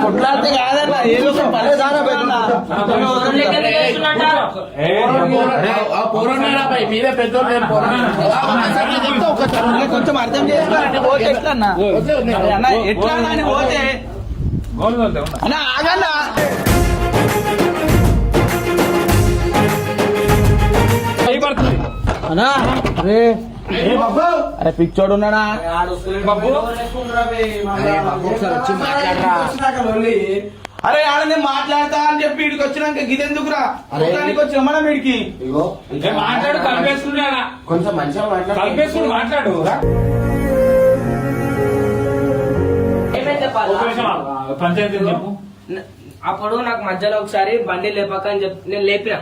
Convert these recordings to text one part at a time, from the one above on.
కొట్లాడితే కాదన్నా ఏదో పరేదాన మీరే పెద్దోళ్ళు కొంచెం అర్థం చేసుకోవాలంటే పోతే ఎట్లా అన్న ఎట్లా అని పోతే అన్నా ఆగన్నా అన్నా అరే అరే పిచ్చోడు ఉన్నాడా అరే ఆడ నేను మాట్లాడతా అని చెప్పి వీడికి వచ్చినాక గిదెందుకురా అనికి వచ్చిన మనం వీడికి మాట్లాడు కలిపేసుకున్నా కొంచెం మంచిగా కలిపేసుకుని మాట్లాడు పంచాయతీ చెప్పు. అప్పుడు నాకు మధ్యలో ఒకసారి బండి లేపక అని చెప్పి నేను లేపిన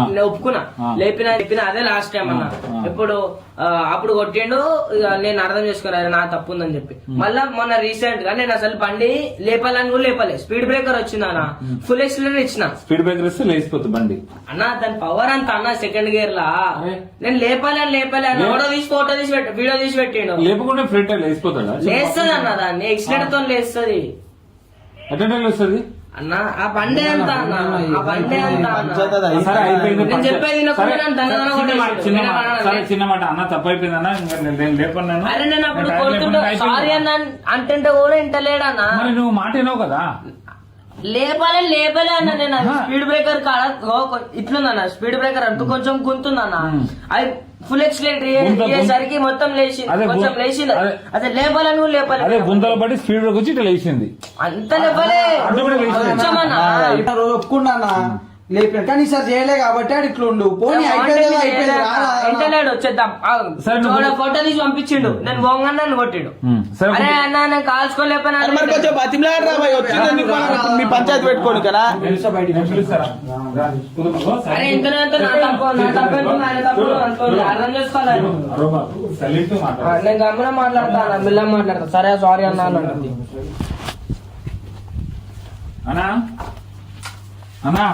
నేను ఒప్పుకున్నా లేపిన అదే లాస్ట్ టైం అన్న. ఇప్పుడు అప్పుడు కొట్టిండు నేను అర్థం చేసుకున్నా నా తప్పు ఉందని చెప్పి. మళ్ళా మొన్న రీసెంట్ గా నేను అసలు బండి లేపాలని కూడా లేపలే. స్పీడ్ బ్రేకర్ వచ్చింది అన్న, ఫుల్ ఎక్సిలరేటర్ ఇచ్చిన. స్పీడ్ బ్రేకర్ ఇస్తే లేచిపోతుంది బండి అన్న. దాని పవర్ అంత అన్న సెకండ్ గేర్ లా నేను లేపాలి అన్న. ఫోటో తీసి వీడియో తీసి పెట్టిండు. లేపకుండా ఫ్రంట్ లేచిపోతాడా? లేస్తుంది అన్న, దాన్ని ఎక్సిలరేటర్ తో లేస్తుంది అటెండ్ వస్తుంది అన్న. ఆ బండి ఎంత అన్న, ఆ బండి ఎంత నేను చెప్పేది చిన్న మాట అన్న తప్పైపోయిందన్నా నేను లేపన్నాను. అరే నేను అప్పుడు కొడుతుంటే సారీ అన్న అంటే కూడా ఇంటలేడన్నా. నువ్వు మాట వినవు కదా. లేపలే అన్న. నేను స్పీడ్ బ్రేకర్ కాడ ఇట్లుందన్న, స్పీడ్ బ్రేకర్ అంటూ కొంచెం గుంతుందన్న. అది ఫుల్ ఎక్సిలేటర్ అయ్యేసరికి మొత్తం లేచింది, కొంచెం లేచింది. అదే లేపాలని కూడా లేపాలి. అదే గుంతలు పడి స్పీడ్ బ్రేక్ వచ్చి ఇట్లా లేచింది. అంత లేపలే రోజు ఒప్పుకున్నా లేపిన కానీ సార్ చేయలే కాబట్టి అది ఇట్లా ఉండు. పోనీ ఇంటలేడు వచ్చేద్దాం. ఫోటో తీసి పంపించిండు. నేను బొంగ నన్ను కొట్టిండు. అరే అన్న నేను కాల్చుకోలేకపోయినా కొంచెం బతిమలాడరా వచ్చింది మీ పంచాయతీ పెట్టుకోండి కదా. అరే ఇంతనే నా తప్పు అర్థం చేసుకోవాలి. నేను గమ్మున మాట్లాడతా, బిల్లా మాట్లాడతా. సరే సారీ అన్నా అన్నా అన్నా